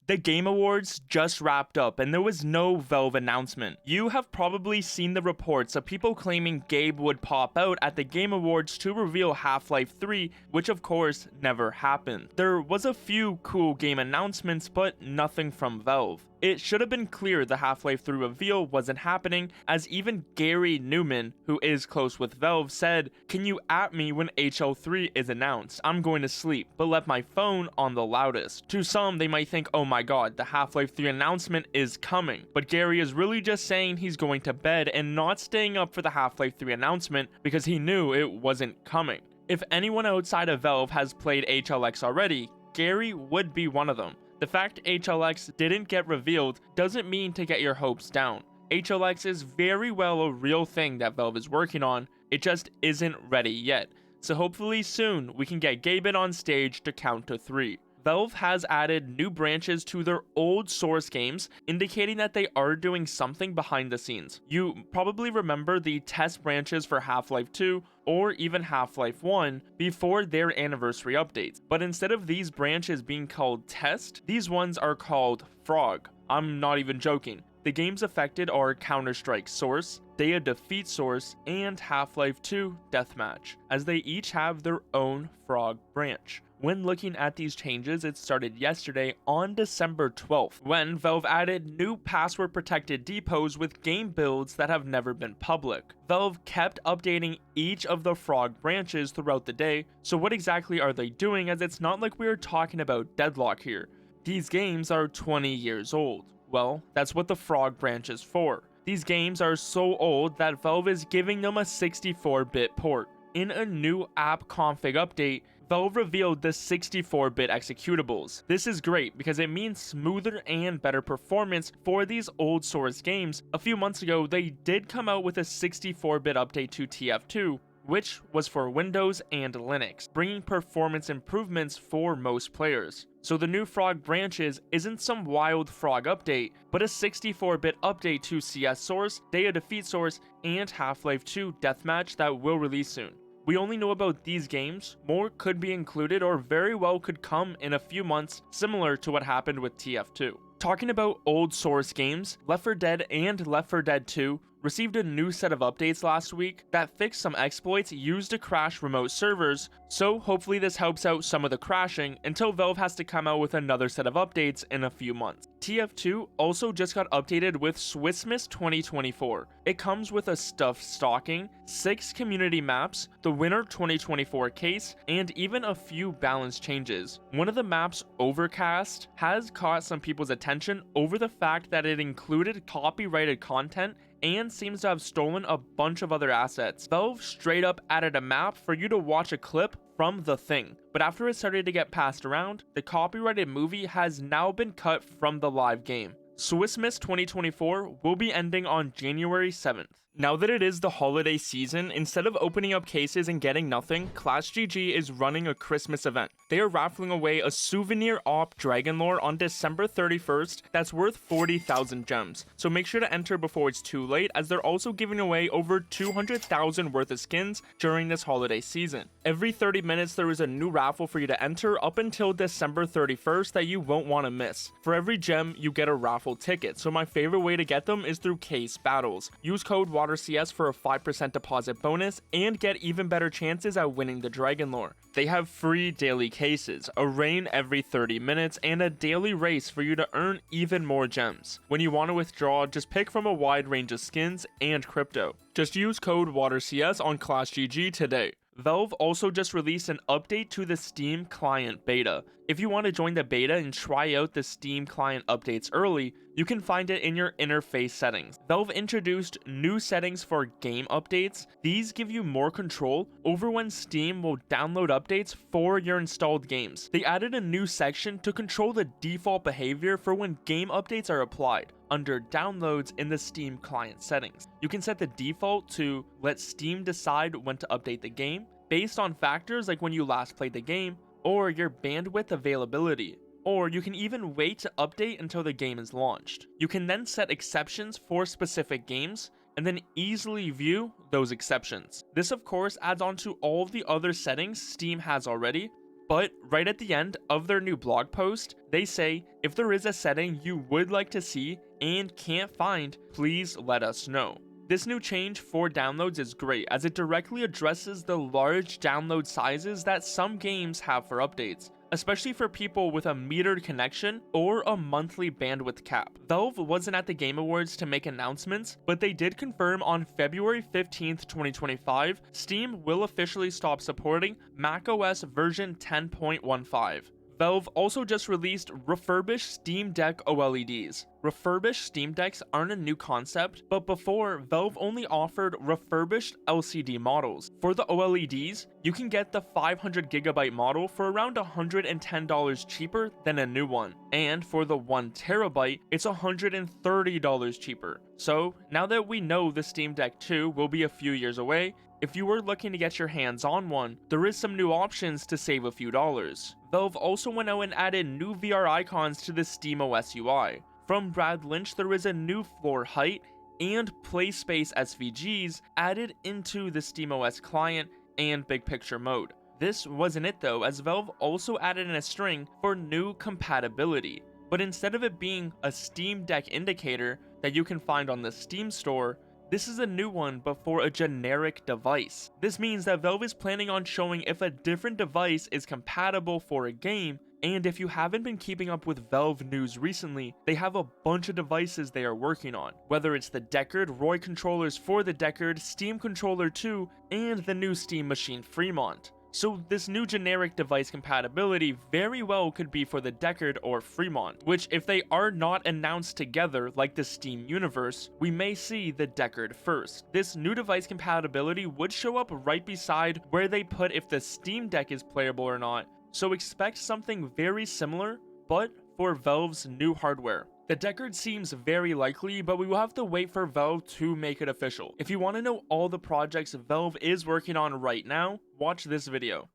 The Game Awards just wrapped up and there was no Valve announcement. You have probably seen the reports of people claiming Gabe would pop out at the Game Awards to reveal Half-Life 3, which of course never happened. There was a few cool game announcements, but nothing from Valve. It should have been clear the Half-Life 3 reveal wasn't happening, as even Gary Newman, who is close with Valve, said, "Can you at me when HL3 is announced? I'm going to sleep, but left my phone on the loudest." To some, they might think, oh my god, the Half-Life 3 announcement is coming. But Gary is really just saying he's going to bed and not staying up for the Half-Life 3 announcement because he knew it wasn't coming. If anyone outside of Valve has played HLX already, Gary would be one of them. The fact HLX didn't get revealed doesn't mean to get your hopes down. HLX is very well a real thing that Valve is working on, it just isn't ready yet. So hopefully soon we can get Gaben on stage to count to 3. Valve has added new branches to their old source games, indicating that they are doing something behind the scenes. You probably remember the test branches for Half-Life 2 or even Half-Life 1 before their anniversary updates. But instead of these branches being called test, these ones are called frog. I'm not even joking. The games affected are Counter-Strike Source, Day of Defeat Source, and Half-Life 2 Deathmatch, as they each have their own frog branch. When looking at these changes, it started yesterday on December 12th, when Valve added new password protected depots with game builds that have never been public. Valve kept updating each of the frog branches throughout the day, so what exactly are they doing, as it's not like we are talking about Deadlock here. These games are 20 years old. Well, that's what the frog branch is for. These games are so old that Valve is giving them a 64-bit port. In a new app config update, Valve revealed the 64-bit executables. This is great because it means smoother and better performance for these old source games. A few months ago, they did come out with a 64-bit update to TF2, which was for Windows and Linux, bringing performance improvements for most players. So the new frog branches isn't some wild frog update, but a 64-bit update to CS Source, Day of Defeat Source, and Half-Life 2 Deathmatch that will release soon. We only know about these games, more could be included or very well could come in a few months, similar to what happened with TF2. Talking about old source games, Left 4 Dead and Left 4 Dead 2 received a new set of updates last week that fixed some exploits used to crash remote servers, so hopefully this helps out some of the crashing until Valve has to come out with another set of updates in a few months. TF2 also just got updated with Swissmas 2024. It comes with a stuffed stocking, 6 community maps, the Winter 2024 case, and even a few balance changes. One of the maps, Overcast, has caught some people's attention over the fact that it included copyrighted content and seems to have stolen a bunch of other assets. Valve straight up added a map for you to watch a clip from The Thing, but after it started to get passed around, the copyrighted movie has now been cut from the live game. Swissmas 2024 will be ending on January 7th. Now that it is the holiday season, instead of opening up cases and getting nothing, ClassGG is running a Christmas event. They are raffling away a souvenir op Dragonlore on December 31st that's worth 40,000 gems. So make sure to enter before it's too late, as they're also giving away over 200,000 worth of skins during this holiday season. Every 30 minutes there is a new raffle for you to enter up until December 31st that you won't want to miss. For every gem, you get a raffle ticket, so my favorite way to get them is through case battles. Use code WaterCS for a 5% deposit bonus and get even better chances at winning the Dragonlore. They have free daily cases, a rain every 30 minutes, and a daily race for you to earn even more gems. When you want to withdraw, just pick from a wide range of skins and crypto. Just use code WaterCS on ClassGG today. Valve also just released an update to the Steam client beta. If you want to join the beta and try out the Steam client updates early, you can find it in your interface settings. Valve introduced new settings for game updates. These give you more control over when Steam will download updates for your installed games. They added a new section to control the default behavior for when game updates are applied under downloads in the Steam client settings. You can set the default to let Steam decide when to update the game based on factors like when you last played the game or your bandwidth availability. Or you can even wait to update until the game is launched. You can then set exceptions for specific games and then easily view those exceptions. This of course adds on to all of the other settings Steam has already, But right at the end of their new blog post, they say, if there is a setting you would like to see and can't find, please let us know. This new change for downloads is great as it directly addresses the large download sizes that some games have for updates, especially for people with a metered connection or a monthly bandwidth cap. Valve wasn't at the Game Awards to make announcements, but they did confirm on February 15th, 2025, Steam will officially stop supporting macOS version 10.15. Valve also just released refurbished Steam Deck OLEDs. Refurbished Steam Decks aren't a new concept, but before, Valve only offered refurbished LCD models. For the OLEDs, you can get the 500GB model for around $110 cheaper than a new one, and for the 1TB, it's $130 cheaper. So, now that we know the Steam Deck 2 will be a few years away, if you were looking to get your hands on one, there is some new options to save a few dollars. Valve also went out and added new VR icons to the SteamOS UI. From Brad Lynch, there is a new floor height and play space SVGs added into the SteamOS client and big picture mode. This wasn't it though, as Valve also added in a string for new compatibility. But instead of it being a Steam Deck indicator that you can find on the Steam store, this is a new one, but for a generic device. This means that Valve is planning on showing if a different device is compatible for a game, and if you haven't been keeping up with Valve news recently, they have a bunch of devices they are working on, whether it's the Deckard ROY controllers for the Deckard, Steam Controller 2, and the new Steam Machine Fremont. So this new generic device compatibility very well could be for the Deckard or Fremont, which if they are not announced together like the Steam universe, we may see the Deckard first. This new device compatibility would show up right beside where they put if the Steam Deck is playable or not, so expect something very similar, but for Valve's new hardware. The Deckard seems very likely, but we will have to wait for Valve to make it official. If you want to know all the projects Valve is working on right now, watch this video.